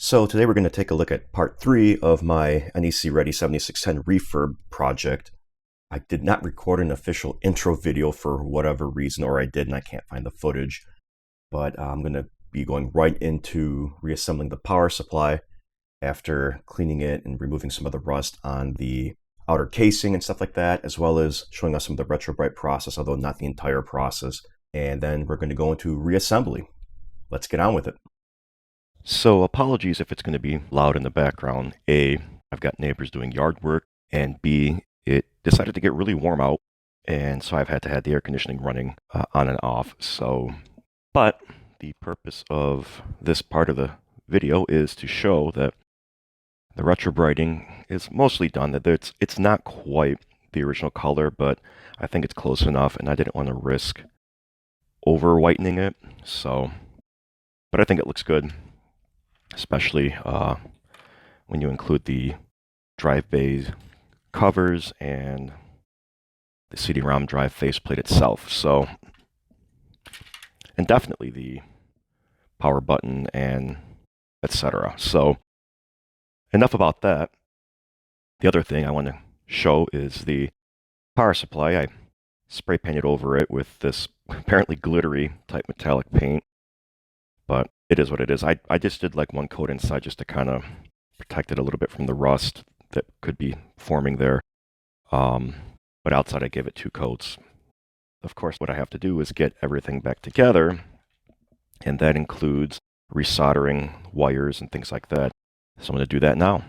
So today we're going to take a look at part 3 of my NEC Ready 7610 refurb project. I did not record an official intro video for whatever reason, or I did and I can't find the footage, but I'm going to be going right into reassembling the power supply after cleaning it and removing some of the rust on the outer casing and stuff like that, as well as showing us some of the Retr0-Brite process, although not the entire process. And then we're going to go into reassembly. Let's get on with it. So apologies if it's going to be loud in the background. A, I've got neighbors doing yard work, and B, it decided to get really warm out, and so I've had to have the air conditioning running on and off. But the purpose of this part of the video is to show that the retro-briting is mostly done, that it's not quite the original color, but I think it's close enough, and I didn't want to risk over whitening it. But I think it looks good, especially when you include the drive bay covers and the CD-ROM drive faceplate itself. And definitely the power button and etc. So enough about that. The other thing I want to show is the power supply. I spray painted over it with this apparently glittery type metallic paint, but it is what it is. I just did like one coat inside just to kind of protect it a little bit from the rust that could be forming there. But outside I gave it 2 coats. Of course, what I have to do is get everything back together, and that includes resoldering wires and things like that. So I'm going to do that now.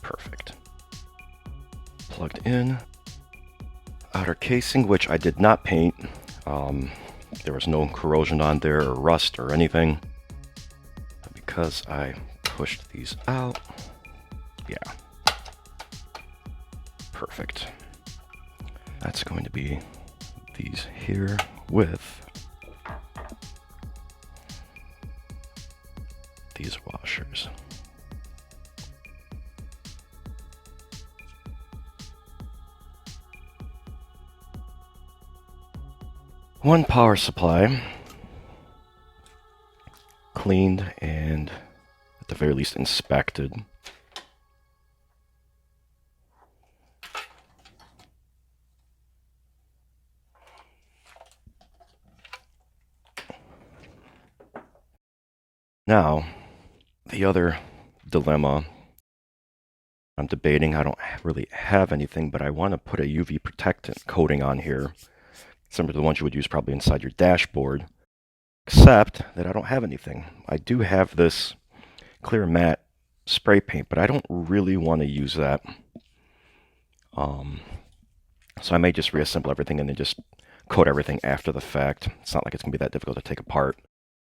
Perfect. Plugged in. Outer casing, which I did not paint. There was no corrosion on there or rust or anything. Because I pushed these out. Yeah. Perfect. That's going to be these here with these washers. One power supply, cleaned and at the very least inspected. Now, the other dilemma I'm debating, I don't really have anything, but I want to put a UV protectant coating on here, similar to the ones you would use probably inside your dashboard, except that I don't have anything. I do have this clear matte spray paint, but I don't really want to use that. So I may just reassemble everything and then just coat everything after the fact. It's not like it's going to be that difficult to take apart.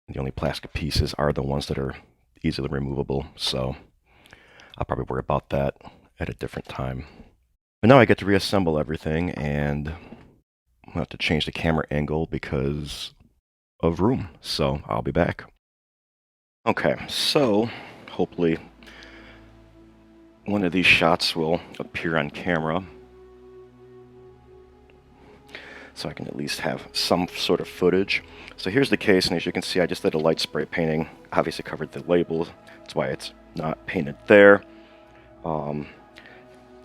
The only plastic pieces are the ones that are easily removable, so I'll probably worry about that at a different time. But now I get to reassemble everything, and I'll have to change the camera angle because of room, so I'll be back. Okay, so hopefully one of these shots will appear on camera. so I can at least have some sort of footage. So here's the case, and as you can see, I just did a light spray painting. Obviously covered the label, that's why it's not painted there.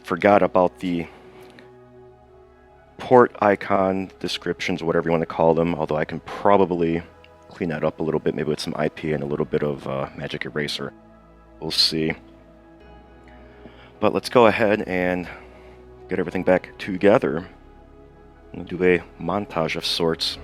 Forgot about the port icon descriptions, whatever you want to call them, although I can probably clean that up a little bit, maybe with some IP and a little bit of magic eraser. We'll see. But let's go ahead and get everything back together and do a montage of sorts.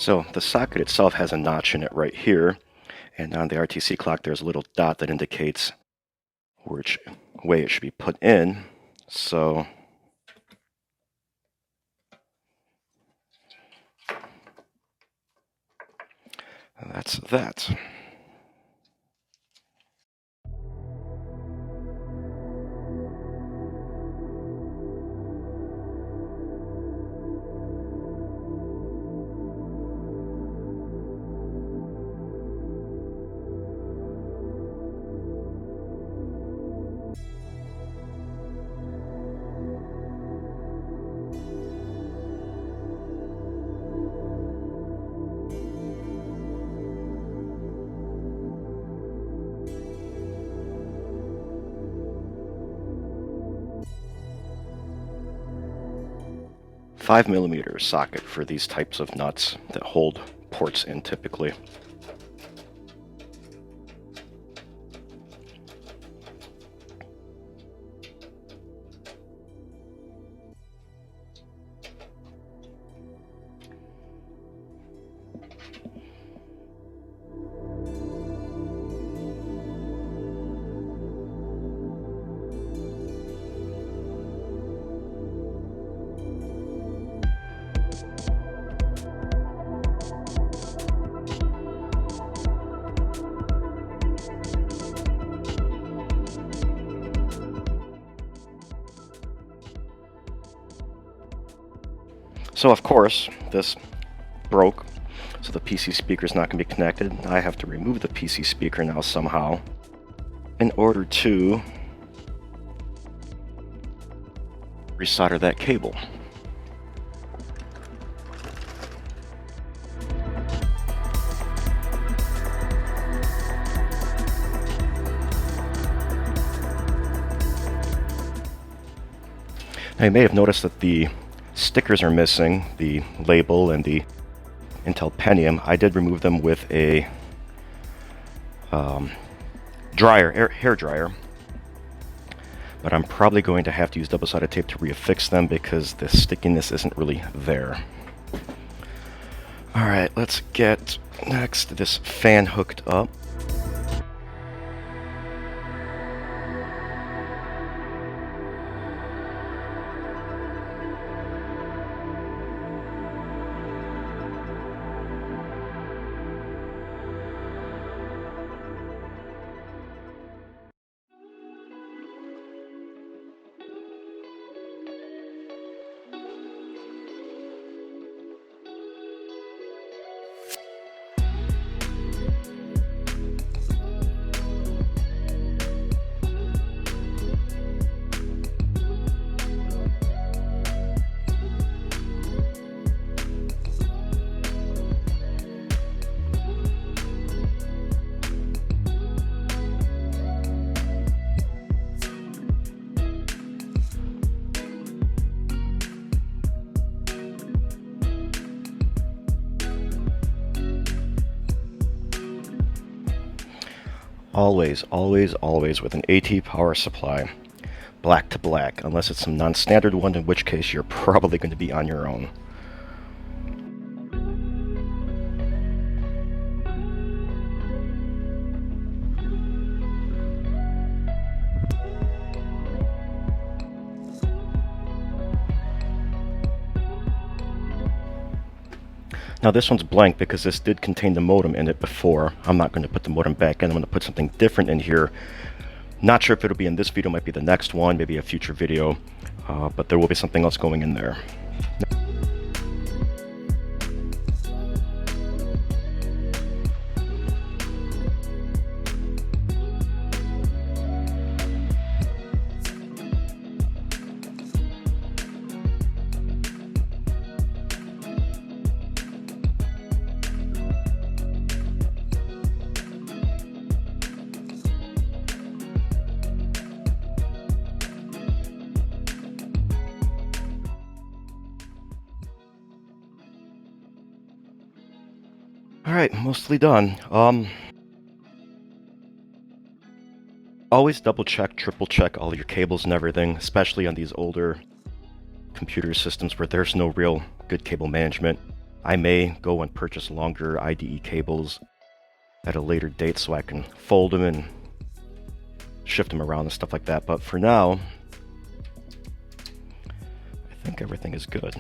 So the socket itself has a notch in it right here, and on the RTC clock there's a little dot that indicates which way it should be put in. So that's that. $5mm socket for these types of nuts that hold ports in typically. So of course, this broke, so the PC speaker is not going to be connected. I have to remove the PC speaker now somehow in order to resolder that cable. Now you may have noticed that the stickers are missing, the label and the Intel Pentium. I did remove them with a hair dryer, but I'm probably going to have to use double-sided tape to reaffix them because the stickiness isn't really there. Alright, let's get next this fan hooked up. always, always, always with an AT power supply, black to black, unless it's some non-standard one, in which case you're probably going to be on your own. Now this one's blank because this did contain the modem in it before. I'm not going to put the modem back in. I'm going to put something different in here. Not sure if it'll be in this video, might be the next one, maybe a future video, but there will be something else going in there. Alright, mostly done. Always double check, triple check all your cables and everything, especially on these older computer systems where there's no real good cable management. I may go and purchase longer IDE cables at a later date so I can fold them and shift them around and stuff like that, but for now, I think everything is good.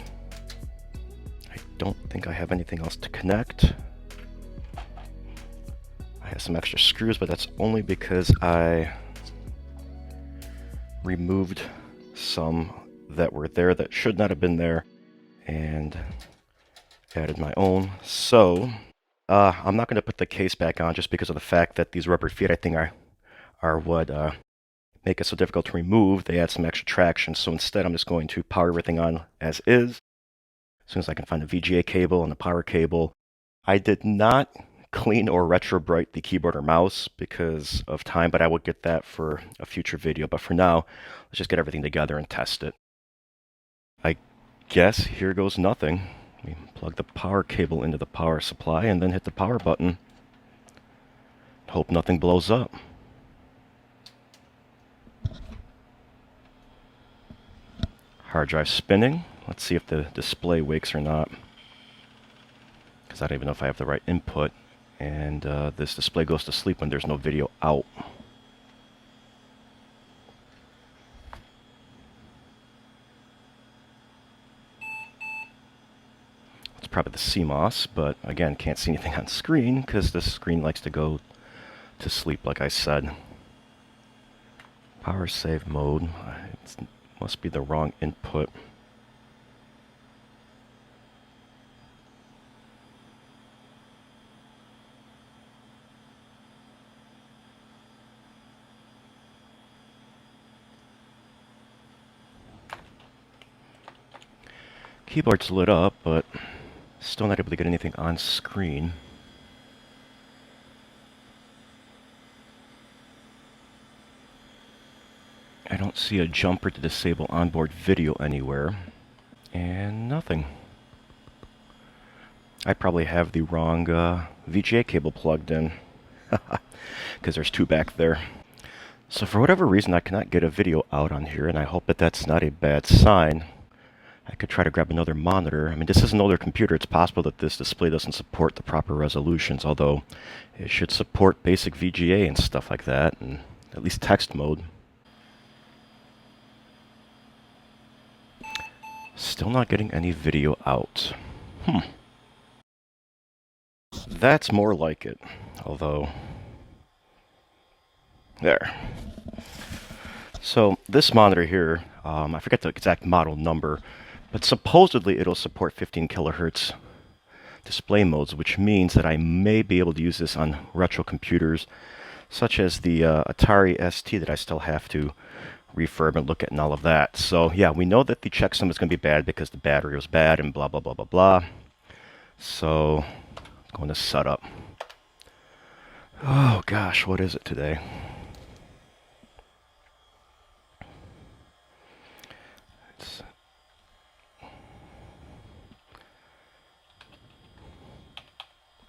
I don't think I have anything else to connect. I have some extra screws, but that's only because I removed some that were there that should not have been there and added my own. So I'm not going to put the case back on just because of the fact that these rubber feet I think are what make it so difficult to remove. They add some extra traction, so instead I'm just going to power everything on as is. As soon as I can find a VGA cable and a power cable. I did not clean or Retr0-Brite the keyboard or mouse because of time, but I will get that for a future video. But for now, let's just get everything together and test it. I guess here goes nothing. We plug the power cable into the power supply and then hit the power button. Hope nothing blows up. Hard drive spinning. Let's see if the display wakes or not, because I don't even know if I have the right input. And this display goes to sleep when there's no video out. It's probably the CMOS, but again, can't see anything on screen because the screen likes to go to sleep, like I said. Power save mode. It must be the wrong input. Keyboard's lit up, but still not able to get anything on screen. I don't see a jumper to disable onboard video anywhere, and nothing. I probably have the wrong VGA cable plugged in, because there's two back there. So for whatever reason, I cannot get a video out on here, and I hope that that's not a bad sign. I could try to grab another monitor. I mean, this is an older computer. It's possible that this display doesn't support the proper resolutions, although it should support basic VGA and stuff like that, and at least text mode. Still not getting any video out. That's more like it, although... There. So this monitor here, I forget the exact model number, but supposedly it'll support 15 kilohertz display modes, which means that I may be able to use this on retro computers, such as the Atari ST that I still have to refurb and look at and all of that. So yeah, we know that the checksum is going to be bad because the battery was bad and blah, blah, blah, blah, blah. So, going to setup. Oh gosh, what is it today?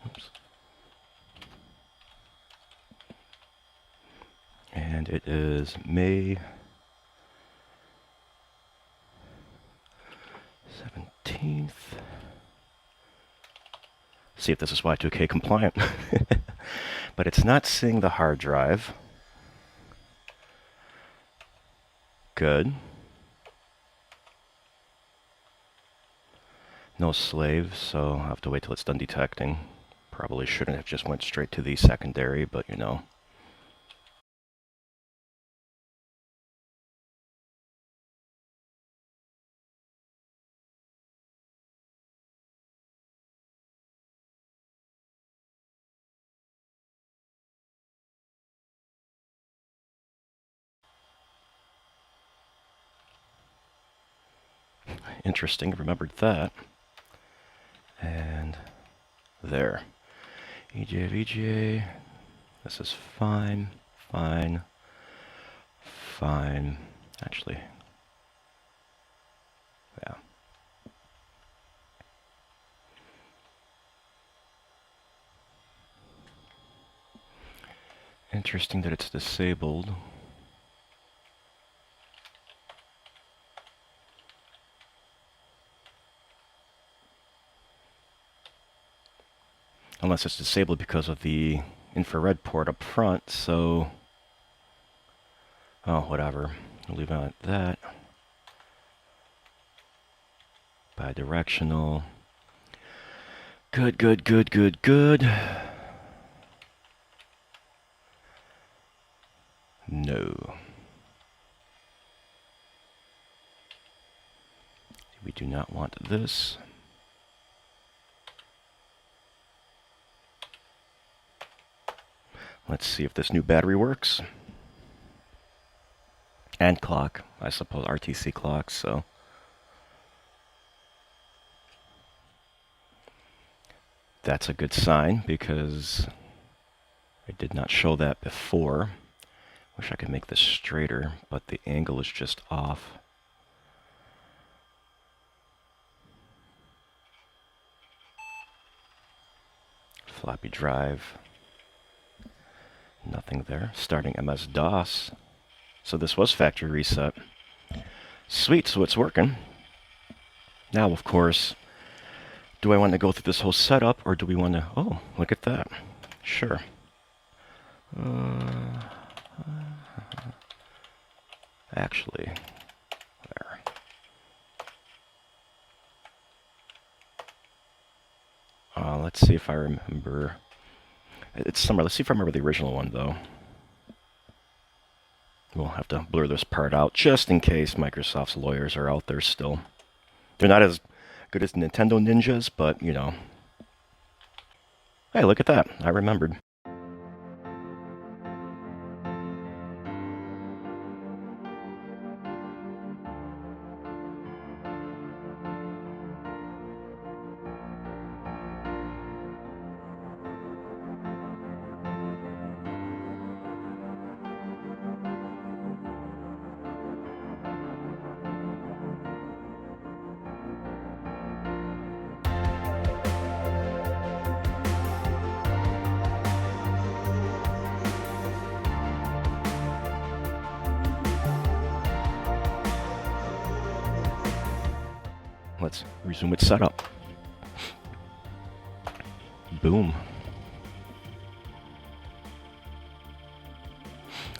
Oops. And it is May 17th. See if this is Y2K compliant. But it's not seeing the hard drive. Good. No slave, so I'll have to wait till it's done detecting. Probably shouldn't have just went straight to the secondary, but you know. Interesting, remembered that. And there. EJ, VJ. This is fine, fine, fine. Actually, yeah. Interesting that it's disabled. Unless it's disabled because of the infrared port up front, so... Oh, whatever. We'll leave it at that. Bidirectional. Good, good, good, good, good. No. We do not want this. Let's see if this new battery works. And clock, I suppose, RTC clock, so. That's a good sign because I did not show that before. Wish I could make this straighter, but the angle is just off. Floppy drive. Nothing there. Starting MS-DOS. So this was factory reset. Sweet, so it's working. Now, of course, do I want to go through this whole setup, or do we want to... Oh, look at that. Sure. Actually, there. Let's see if I remember... It's somewhere. Let's see if I remember the original one, though. We'll have to blur this part out, just in case Microsoft's lawyers are out there still. They're not as good as Nintendo ninjas, but, you know. Hey, look at that. I remembered. Let's resume its setup. Boom.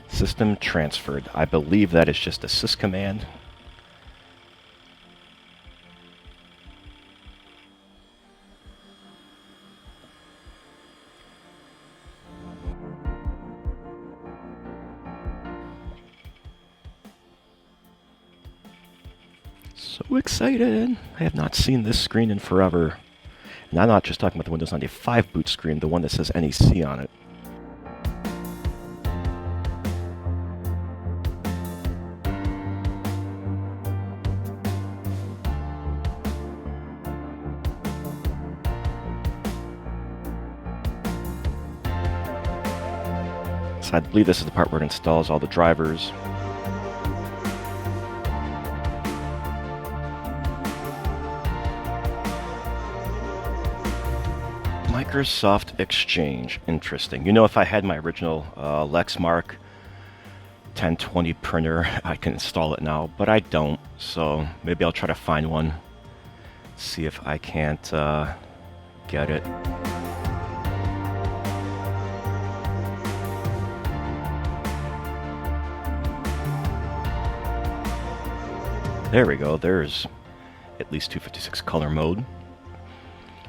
System transferred. I believe that is just a sys command. So excited! I have not seen this screen in forever. And I'm not just talking about the Windows 95 boot screen, the one that says NEC on it. So I believe this is the part where it installs all the drivers. Microsoft Exchange. Interesting. You know, if I had my original Lexmark 1020 printer, I can install it now, but I don't, so maybe I'll try to find one, see if I can't get it. There we go, there's at least 256 color mode.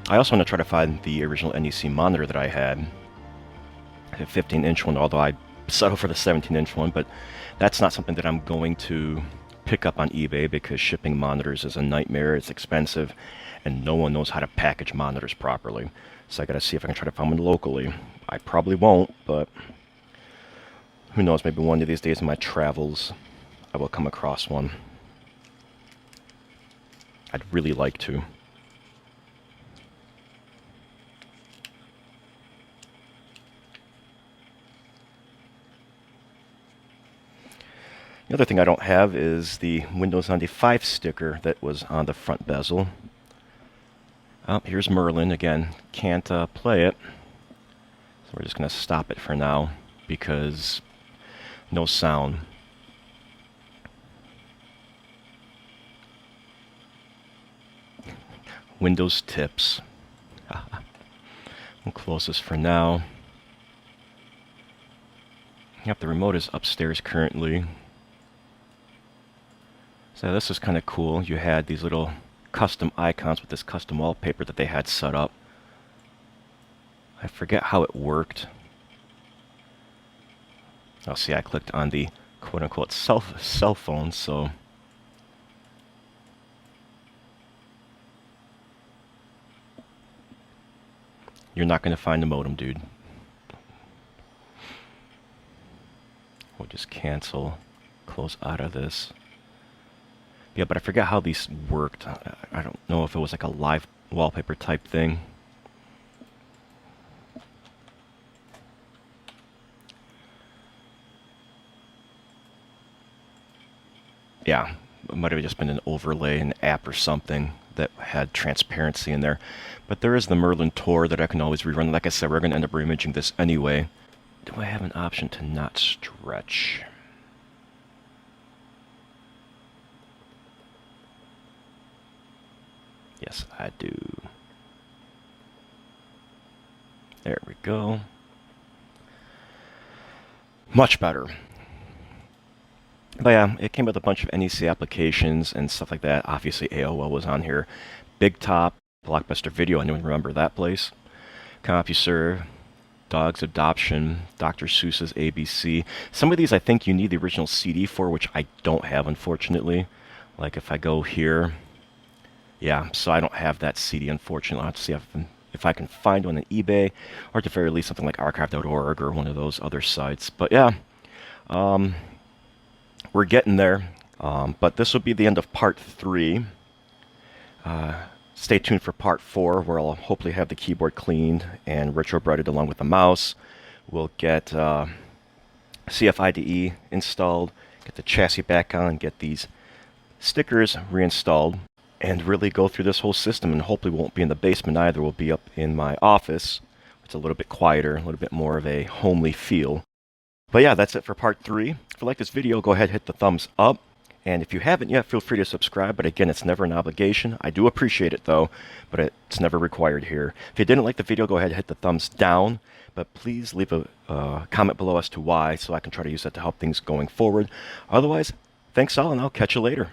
I also want to try to find the original NEC monitor that I had, a 15-inch one, although I settled for the 17-inch one, but that's not something that I'm going to pick up on eBay because shipping monitors is a nightmare, it's expensive, and no one knows how to package monitors properly. So I gotta see if I can try to find one locally. I probably won't, but who knows, maybe one of these days in my travels I will come across one. I'd really like to. The other thing I don't have is the Windows 95 sticker that was on the front bezel. Oh, here's Merlin again. Can't play it. So we're just going to stop it for now because no sound. Windows tips. We'll close this for now. Yep, the remote is upstairs currently. So this is kind of cool. You had these little custom icons with this custom wallpaper that they had set up. I forget how it worked. Oh, see, I clicked on the quote-unquote cell phone, so you're not going to find the modem, dude. We'll just cancel, close out of this. Yeah, but I forget how these worked. I don't know if it was like a live wallpaper type thing. Yeah, it might have just been an overlay, an app or something that had transparency in there. But there is the Merlin Tor that I can always rerun. Like I said, we're going to end up reimaging this anyway. Do I have an option to not stretch? Yes, I do. There we go. Much better. But yeah, it came with a bunch of NEC applications and stuff like that. Obviously, AOL was on here. Big Top, Blockbuster Video, anyone remember that place? CompuServe, Dog's Adoption, Dr. Seuss's ABC. Some of these I think you need the original CD for, which I don't have, unfortunately. Like if I go here, yeah, so I don't have that CD, unfortunately. I'll have to see if I can find one on eBay, or at the very least something like archive.org or one of those other sites. But yeah, we're getting there. But this will be the end of part 3. Stay tuned for part 4, where I'll hopefully have the keyboard cleaned and retro-brighted along with the mouse. We'll get CFIDE installed, get the chassis back on, get these stickers reinstalled, and really go through this whole system, and hopefully won't be in the basement either. We'll be up in my office. It's a little bit quieter, a little bit more of a homely feel. But yeah, that's it for part 3. If you like this video, go ahead and hit the thumbs up. And if you haven't yet, feel free to subscribe. But again, it's never an obligation. I do appreciate it though, but it's never required here. If you didn't like the video, go ahead and hit the thumbs down. But please leave a comment below as to why, so I can try to use that to help things going forward. Otherwise, thanks all, and I'll catch you later.